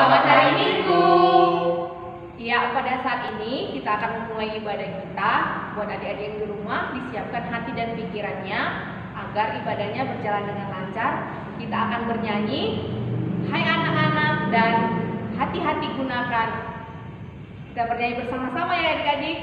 Selamat hari Minggu. Ya, pada saat ini kita akan memulai ibadah kita. Buat adik-adik yang di rumah, disiapkan hati dan pikirannya agar ibadahnya berjalan dengan lancar. Kita akan bernyanyi, hai anak-anak, dan hati-hati gunakan. Kita bernyanyi bersama-sama ya adik-adik.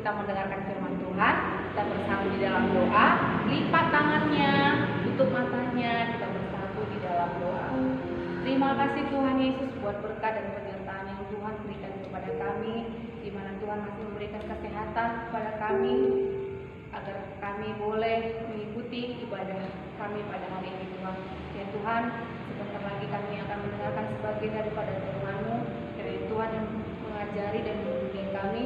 Mendengarkan firman Tuhan, kita bersatu di dalam doa. Lipat tangannya, tutup matanya, kita bersatu di dalam doa. Terima kasih Tuhan Yesus buat berkat dan penyertaan yang Tuhan berikan kepada kami, di mana Tuhan masih memberikan kesehatan kepada kami, agar kami boleh mengikuti ibadah kami pada hari ini Tuhan. Ya Tuhan, sebentar lagi kami akan mendengarkan sebagian daripada firman-Mu, dari Tuhan yang mengajari dan membimbing kami,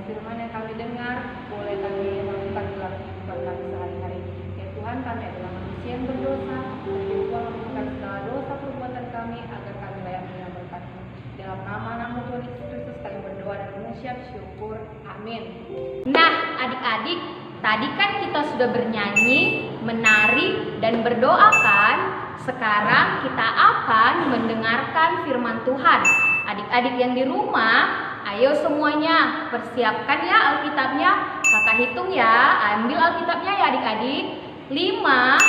firman yang kami dengar boleh kami lakukan dalam kehidupan kami sehari-hari. Ya Tuhan, kami adalah manusia yang berdosa, dan Tuhan mengampuni segala dosa perbuatan kami agar kami layak menerima berkat-Mu. Dalam nama Tuhan Yesus Kristus kami berdoa dan mengucap syukur. Amin. Nah, adik-adik, tadi kan kita sudah bernyanyi, menari, dan berdoa kan? Sekarang kita akan mendengarkan firman Tuhan. Adik-adik yang di rumah, ayo semuanya persiapkan ya Alkitabnya. Kakak hitung ya, ambil Alkitabnya ya adik-adik. 5, 4,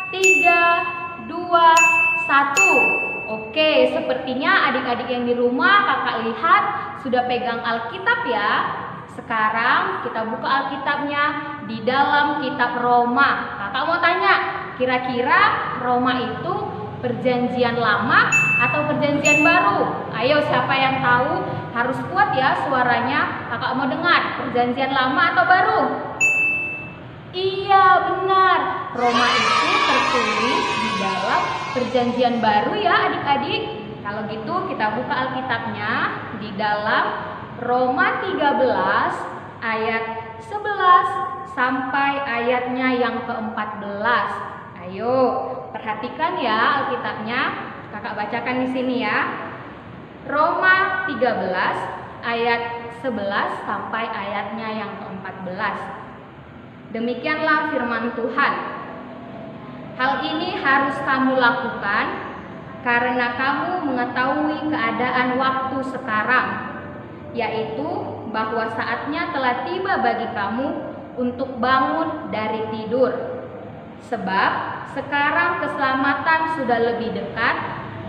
3, 2, 1. Oke, sepertinya adik-adik yang di rumah kakak lihat sudah pegang Alkitab ya. Sekarang kita buka Alkitabnya di dalam kitab Roma. Kakak mau tanya, kira-kira Roma itu perjanjian lama atau perjanjian baru? Ayo, siapa yang tahu? Harus kuat ya suaranya. Kakak mau dengar, perjanjian lama atau baru? Iya, benar. Roma itu tertulis di dalam perjanjian baru ya adik-adik. Kalau gitu kita buka Alkitabnya di dalam Roma 13 ayat 11 sampai ayatnya yang ke-14. Ayo, perhatikan ya Alkitabnya. Kakak bacakan di sini ya. Roma 13 ayat 11 sampai ayatnya yang ke-14. Demikianlah firman Tuhan. Hal ini harus kamu lakukan karena kamu mengetahui keadaan waktu sekarang, yaitu bahwa saatnya telah tiba bagi kamu untuk bangun dari tidur. Sebab sekarang keselamatan sudah lebih dekat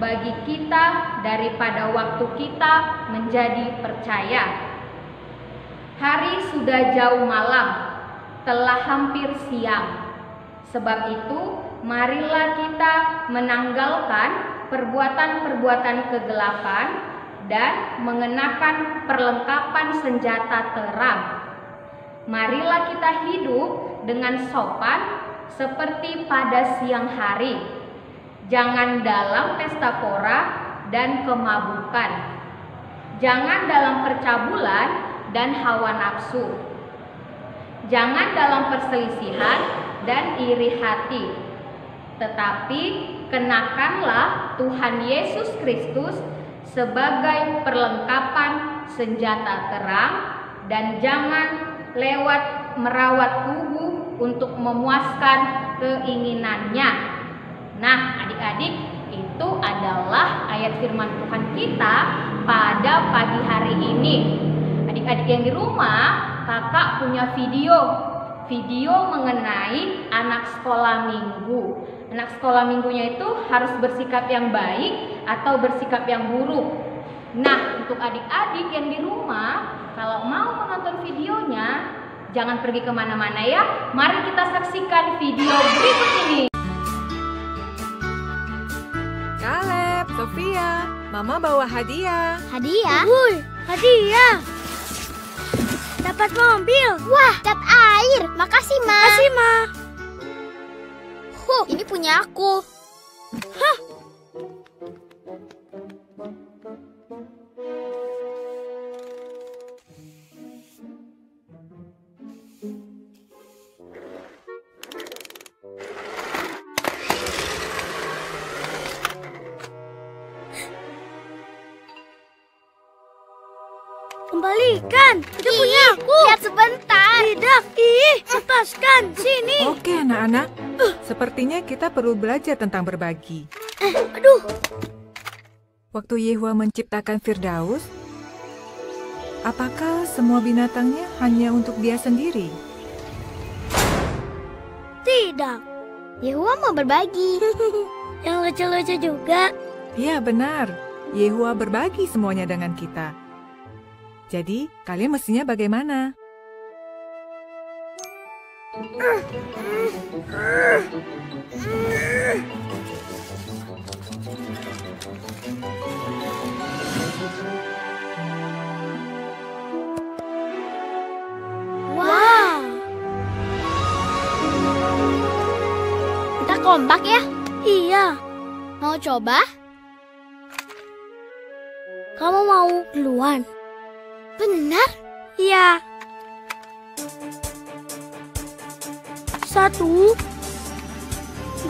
bagi kita daripada waktu kita menjadi percaya. Hari sudah jauh malam, telah hampir siang. Sebab itu, marilah kita menanggalkan perbuatan-perbuatan kegelapan dan mengenakan perlengkapan senjata terang. Marilah kita hidup dengan sopan seperti pada siang hari. Jangan dalam pesta pora dan kemabukan. Jangan dalam percabulan dan hawa nafsu. Jangan dalam perselisihan dan iri hati. Tetapi kenakanlah Tuhan Yesus Kristus sebagai perlengkapan senjata terang, dan jangan lewat merawat tubuh untuk memuaskan keinginannya. Nah, adik-adik, itu adalah ayat firman Tuhan kita pada pagi hari ini. Adik-adik yang di rumah, kakak punya video mengenai anak sekolah minggu. Anak sekolah minggunya itu harus bersikap yang baik atau bersikap yang buruk. Nah, untuk adik-adik yang di rumah, kalau mau menonton videonya, jangan pergi kemana-mana ya. Mari kita saksikan video berikut ini. Caleb, Sofia, Mama bawa hadiah. Hadiah? Wuih, hadiah. Dapat mobil. Wah, cat air. Makasih, Ma. Makasih, Ma. Ini punya aku. Hah? Kembalikan, itu punya aku. Lihat sebentar. Tidak, lepaskan, sini. Oke anak-anak, sepertinya kita perlu belajar tentang berbagi. Aduh. Waktu Yehua menciptakan Firdaus, apakah semua binatangnya hanya untuk dia sendiri? Tidak. Yehua mau berbagi. Yang lucu-lucu juga. Iya benar, Yehua berbagi semuanya dengan kita. Jadi, kalian mestinya bagaimana? Wow. Kita kompak ya? Iya. Mau coba? Kamu mau duluan? Benar? Iya. 1,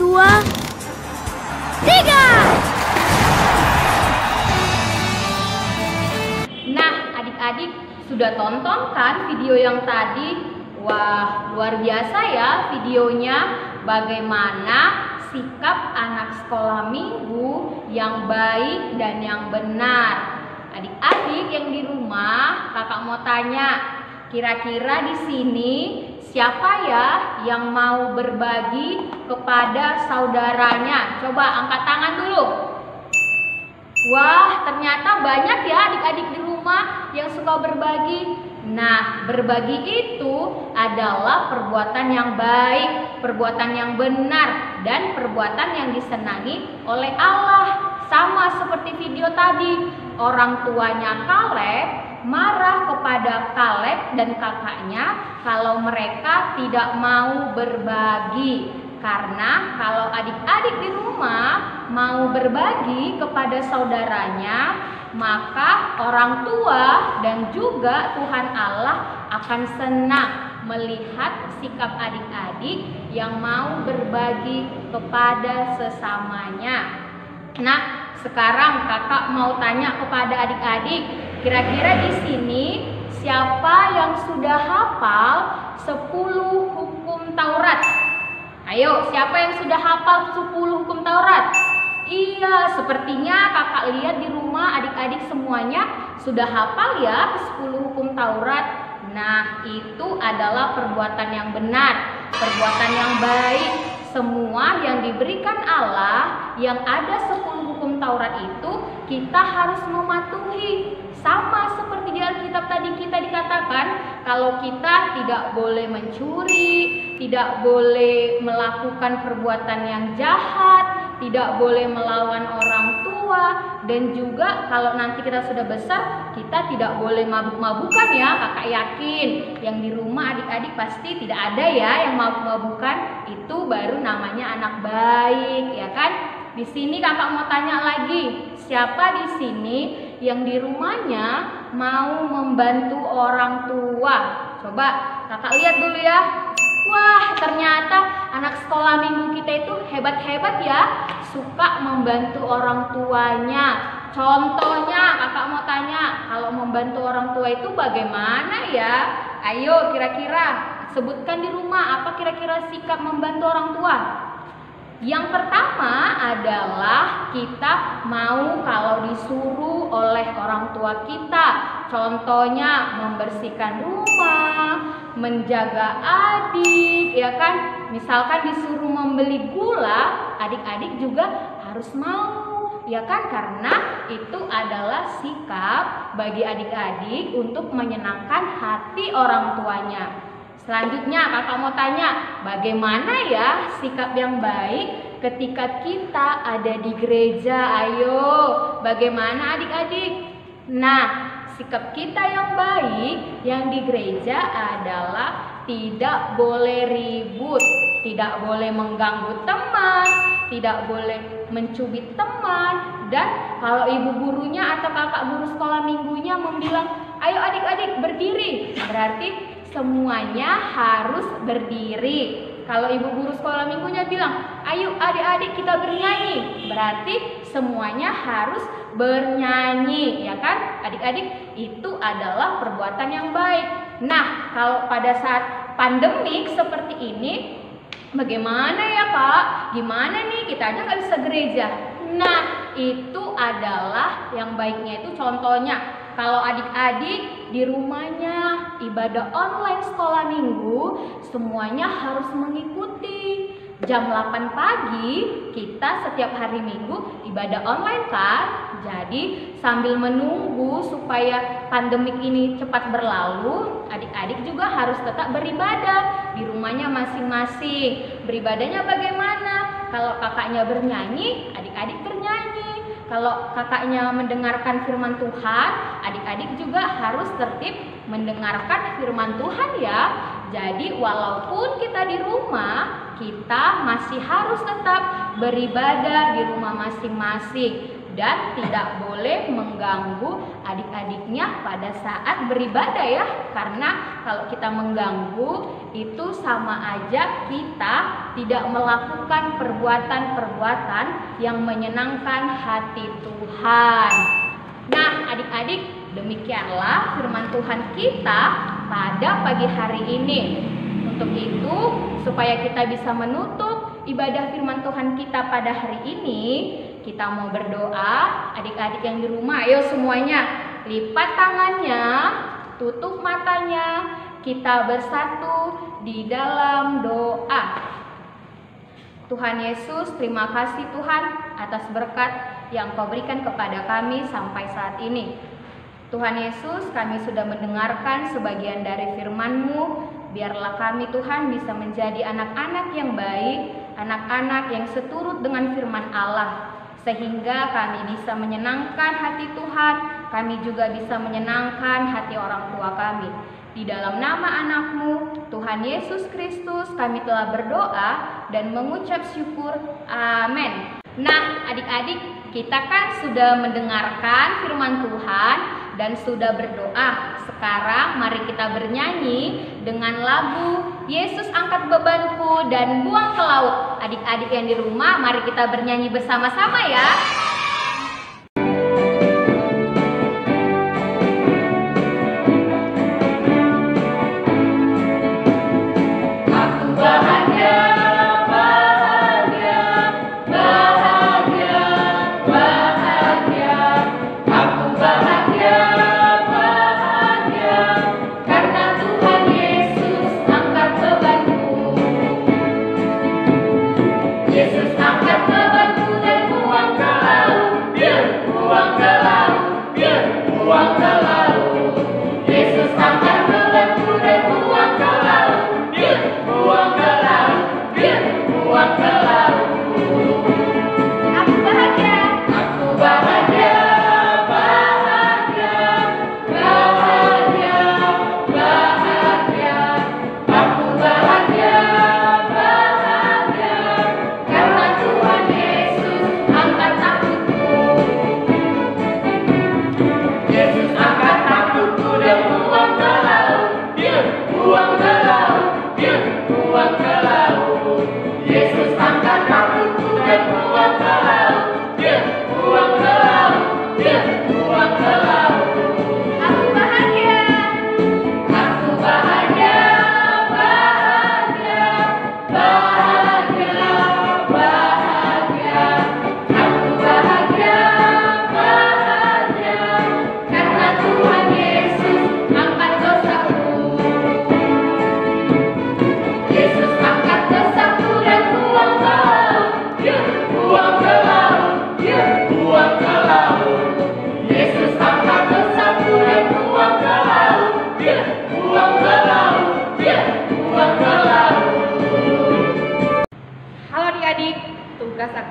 2, 3. Nah, adik-adik sudah tonton kan video yang tadi? Wah, luar biasa ya videonya. Bagaimana sikap anak sekolah minggu yang baik dan yang benar. Adik-adik yang di rumah, kakak mau tanya, kira-kira di sini siapa ya yang mau berbagi kepada saudaranya? Coba angkat tangan dulu. Wah, ternyata banyak ya adik-adik di rumah yang suka berbagi. Nah, berbagi itu adalah perbuatan yang baik, perbuatan yang benar, dan perbuatan yang disenangi oleh Allah. Sama seperti video tadi, orang tuanya Caleb marah kepada Caleb dan kakaknya kalau mereka tidak mau berbagi. Karena kalau adik-adik di rumah mau berbagi kepada saudaranya, maka orang tua dan juga Tuhan Allah akan senang melihat sikap adik-adik yang mau berbagi kepada sesamanya. Nah, sekarang kakak mau tanya kepada adik-adik, kira-kira di sini siapa yang sudah hafal 10 hukum Taurat? Ayo, siapa yang sudah hafal 10 hukum Taurat? Iya, sepertinya kakak lihat di rumah adik-adik semuanya sudah hafal ya 10 hukum Taurat. Nah, itu adalah perbuatan yang benar, perbuatan yang baik. Semua yang diberikan Allah, yang ada 10 hukum Taurat itu kita harus mematuhi. Sama seperti di Alkitab tadi kita dikatakan, kalau kita tidak boleh mencuri, tidak boleh melakukan perbuatan yang jahat, tidak boleh melawan orang tua, dan juga kalau nanti kita sudah besar, kita tidak boleh mabuk-mabukan ya. Kakak yakin yang di rumah adik-adik pasti tidak ada ya yang mabuk-mabukan. Itu baru namanya anak baik, ya kan? Di sini kakak mau tanya lagi, siapa di sini yang di rumahnya mau membantu orang tua? Coba kakak lihat dulu ya. Wah, ternyata anak sekolah minggu kita itu hebat-hebat ya, suka membantu orang tuanya. Contohnya kakak mau tanya, kalau membantu orang tua itu bagaimana ya? Ayo kira-kira sebutkan di rumah apa kira-kira sikap membantu orang tua. Yang pertama adalah kita mau kalau disuruh oleh orang tua kita. Contohnya membersihkan rumah, menjaga adik, ya kan? Misalkan disuruh membeli gula, adik-adik juga harus mau, ya kan? Karena itu adalah sikap bagi adik-adik untuk menyenangkan hati orang tuanya. Selanjutnya kakak mau tanya, bagaimana ya sikap yang baik ketika kita ada di gereja? Ayo, bagaimana adik-adik? Nah, sikap kita yang baik yang di gereja adalah tidak boleh ribut, tidak boleh mengganggu teman, tidak boleh mencubit teman. Dan kalau ibu gurunya atau kakak guru sekolah minggunya membilang, ayo adik-adik berdiri, berarti semuanya harus berdiri. Kalau ibu guru sekolah minggunya bilang, ayo adik-adik kita bernyanyi, berarti semuanya harus bernyanyi, ya kan? Adik-adik, itu adalah perbuatan yang baik. Nah, kalau pada saat pandemik seperti ini, bagaimana ya Kak? Gimana nih, kita aja nggak bisa gereja. Nah, itu adalah yang baiknya itu contohnya. Kalau adik-adik di rumahnya ibadah online sekolah minggu, semuanya harus mengikuti. Jam 8 pagi kita setiap hari minggu ibadah online kan? Jadi sambil menunggu supaya pandemik ini cepat berlalu, adik-adik juga harus tetap beribadah di rumahnya masing-masing. Beribadahnya bagaimana? Kalau kakaknya bernyanyi, adik-adik bernyanyi. Kalau kakaknya mendengarkan firman Tuhan, adik-adik juga harus tertib mendengarkan firman Tuhan ya. Jadi walaupun kita di rumah, kita masih harus tetap beribadah di rumah masing-masing dan tidak boleh mengganggu adik-adiknya pada saat beribadah ya. Karena kalau kita mengganggu itu sama aja kita tidak melakukan perbuatan-perbuatan yang menyenangkan hati Tuhan. Nah, adik-adik, demikianlah firman Tuhan kita pada pagi hari ini. Untuk itu, supaya kita bisa menutup ibadah firman Tuhan kita pada hari ini, kita mau berdoa. Adik-adik yang di rumah, ayo semuanya lipat tangannya, tutup matanya, kita bersatu di dalam doa. Tuhan Yesus, terima kasih Tuhan atas berkat yang Kau berikan kepada kami sampai saat ini. Tuhan Yesus, kami sudah mendengarkan sebagian dari firman-Mu. Biarlah kami Tuhan bisa menjadi anak-anak yang baik, anak-anak yang seturut dengan firman Allah, sehingga kami bisa menyenangkan hati Tuhan, kami juga bisa menyenangkan hati orang tua kami. Di dalam nama anak-Mu, Tuhan Yesus Kristus, kami telah berdoa dan mengucap syukur. Amin. Nah, adik-adik, kita kan sudah mendengarkan firman Tuhan dan sudah berdoa. Sekarang mari kita bernyanyi dengan lagu Yesus Angkat Bebanku dan Buang ke Laut. Adik-adik yang di rumah, mari kita bernyanyi bersama-sama ya.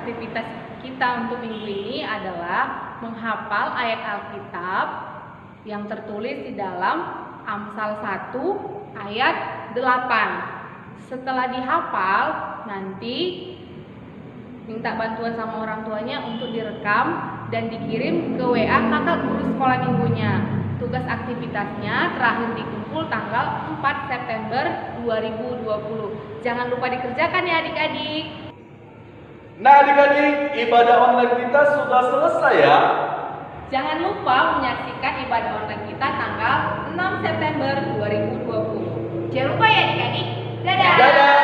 aktivitas kita untuk minggu ini adalah menghafal ayat Alkitab yang tertulis di dalam Amsal 1 ayat 8. Setelah dihafal, nanti minta bantuan sama orang tuanya untuk direkam dan dikirim ke WA kakak guru sekolah minggunya. Tugas aktivitasnya terakhir dikumpul tanggal 4 September 2020. Jangan lupa dikerjakan ya adik-adik. Nah adik-adik, ibadah online kita sudah selesai ya. Jangan lupa menyaksikan ibadah online kita tanggal 6 September 2020. Jangan lupa ya adik-adik. Dadah. Dadah.